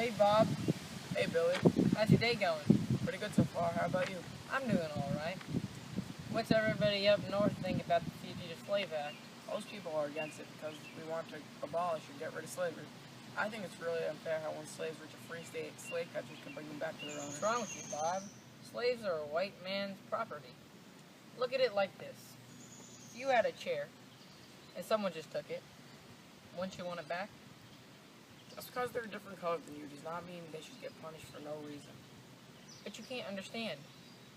Hey Bob. Hey Billy. How's your day going? Pretty good so far. How about you? I'm doing alright. What's everybody up north think about the Fugitive Slave Act? Most people are against it because we want to abolish or get rid of slavery. I think it's really unfair how when slaves reach a free state, slave catchers can bring them back to their owners. What's wrong with you, Bob? Slaves are a white man's property. Look at it like this. If you had a chair, and someone just took it, wouldn't you want it back? Just because they're a different color than you does not mean they should get punished for no reason. But you can't understand.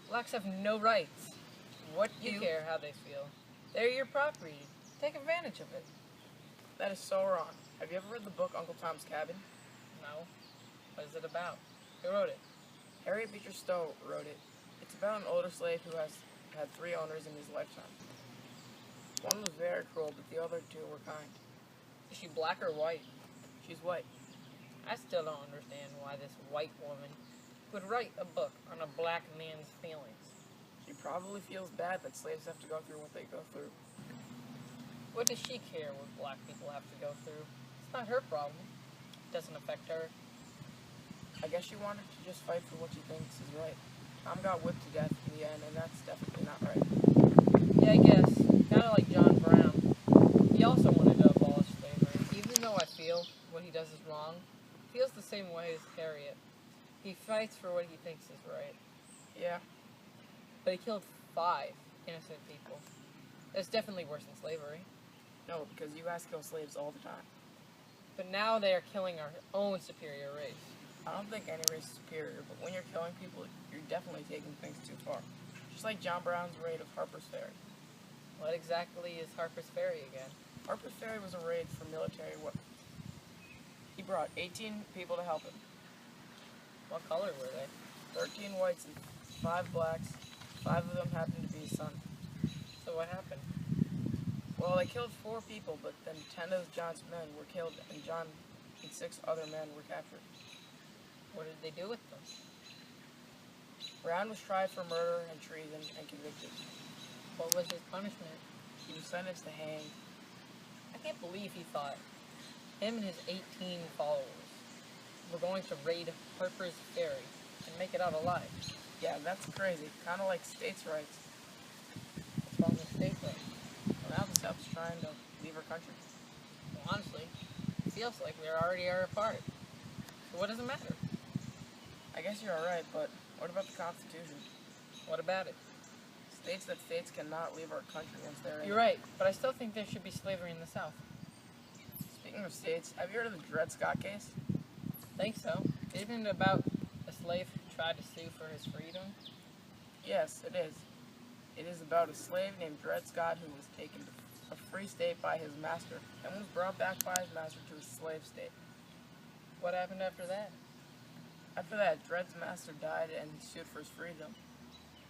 Blacks have no rights. What do you care how they feel? They're your property. Take advantage of it. That is so wrong. Have you ever read the book Uncle Tom's Cabin? No. What is it about? Who wrote it? Harriet Beecher Stowe wrote it. It's about an older slave who has had 3 owners in his lifetime. One was very cruel, but the other 2 were kind. Is she black or white? She's white. I still don't understand why this white woman would write a book on a black man's feelings. She probably feels bad that slaves have to go through what they go through. What does she care what black people have to go through? It's not her problem. It doesn't affect her. I guess she wanted to just fight for what she thinks is right. Tom got whipped to death in the end, and that's definitely not right. Yeah, I guess. Kind of like John Brown. He also wanted to abolish slavery. Even though I feel what he does is wrong, he feels the same way as Harriet. He fights for what he thinks is right. Yeah. But he killed 5 innocent people. That's definitely worse than slavery. No, because you guys kill slaves all the time. But now they are killing our own superior race. I don't think any race is superior, but when you're killing people, you're definitely taking things too far. Just like John Brown's raid of Harper's Ferry. What exactly is Harper's Ferry again? Harper's Ferry was a raid for military weapons. He brought 18 people to help him. What color were they? 13 whites and 5 blacks. 5 of them happened to be his son. So what happened? Well, they killed 4 people, but then 10 of John's men were killed, and John and 6 other men were captured. What did they do with them? Brown was tried for murder and treason and convicted. What was his punishment? He was sentenced to hang. I can't believe he thought him and his 18 followers were going to raid Harper's Ferry and make it out alive. Yeah, that's crazy. Kind of like states' rights. What's wrong with states' rights? Well, now the South's trying to leave our country. Well, honestly, it feels like we already are apart. So what does it matter? I guess you're alright, but what about the Constitution? What about it? States that states cannot leave our country once they're in. You're right, but I still think there should be slavery in the South. Speaking of states, have you heard of the Dred Scott case? I think so. Isn't it about a slave who tried to sue for his freedom? Yes, it is. It is about a slave named Dred Scott who was taken to a free state by his master and was brought back by his master to a slave state. What happened after that? After that, Dred's master died and he sued for his freedom.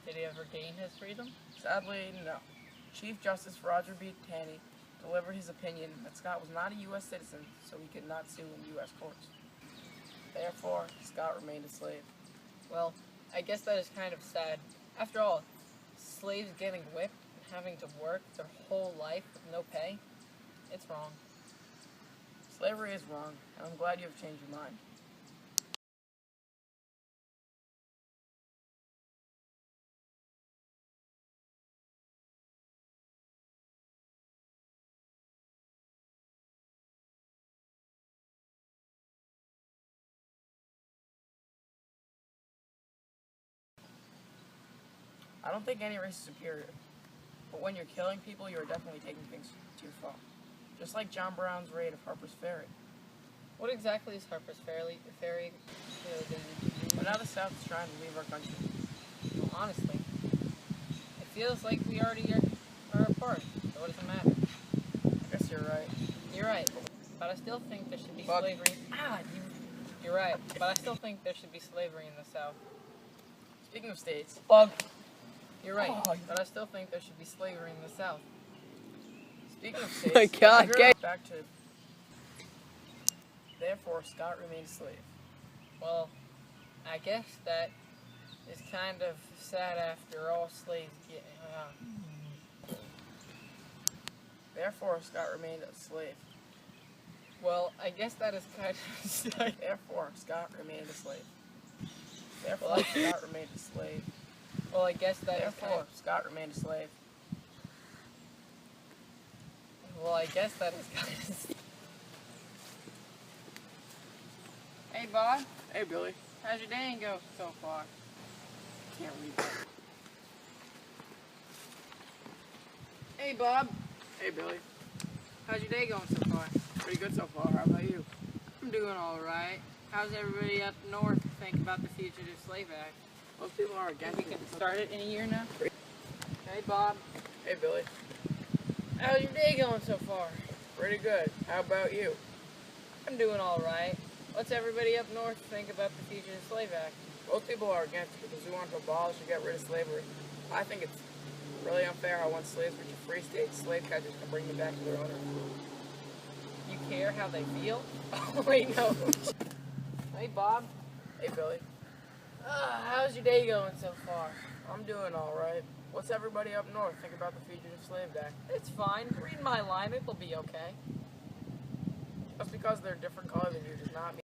Did he ever gain his freedom? Sadly, no. Chief Justice Roger B. Taney delivered his opinion that Scott was not a U.S. citizen, so he could not sue in U.S. courts. Therefore, Scott remained a slave. Well, I guess that is kind of sad. After all, slaves getting whipped and having to work their whole life with no pay, it's wrong. Slavery is wrong, and I'm glad you have changed your mind. I don't think any race is superior, but when you're killing people, you are definitely taking things too far. Just like John Brown's raid of Harper's Ferry. What exactly is Harper's Ferry? But now the South is trying to leave our country. Well, honestly, it feels like we already are apart. So what does it matter? I guess you're right. You're right, but I still think there should be Bug. slavery. You're right, but I still think there should be slavery in the South. Speaking of states, Bug. You're right, Oh. but I still think there should be slavery in the South. speaking of states, My God, we're back to. Therefore, Scott remained a slave. Well, I guess that is kind of sad after all slaves get. Therefore, Scott remained a slave. Well, I guess that is kind of... Therefore, Scott remained a slave. Therefore, Well, Scott remained a slave. Well, I guess that is kind Therefore, of... Scott remained a slave. Well, I guess that is kind of... Hey, Bob. Hey, Billy. How's your day go so far? Can't read that. Hey, Bob. Hey, Billy. How's your day going so far? Pretty good so far. How about you? I'm doing all right. How's everybody up north think about the Fugitive Slave Act? Most people are against We it. can start it in a year now. Hey, Bob. Hey, Billy. How's your day going so far? Pretty good. How about you? I'm doing all right. What's everybody up north think about the Fugitive Slave Act? Most people are against it because we want to abolish and get rid of slavery. I think it's really unfair how once slaves reach a free state, slave catchers can bring them back to their owner. You care how they feel? Oh, wait, no. Hey, Bob. Hey, Billy. How's your day going so far? I'm doing all right. What's everybody up north think about the Fugitive Slave Act? It's fine. Read my line. It'll be okay. Just because they're a different color than you does not mean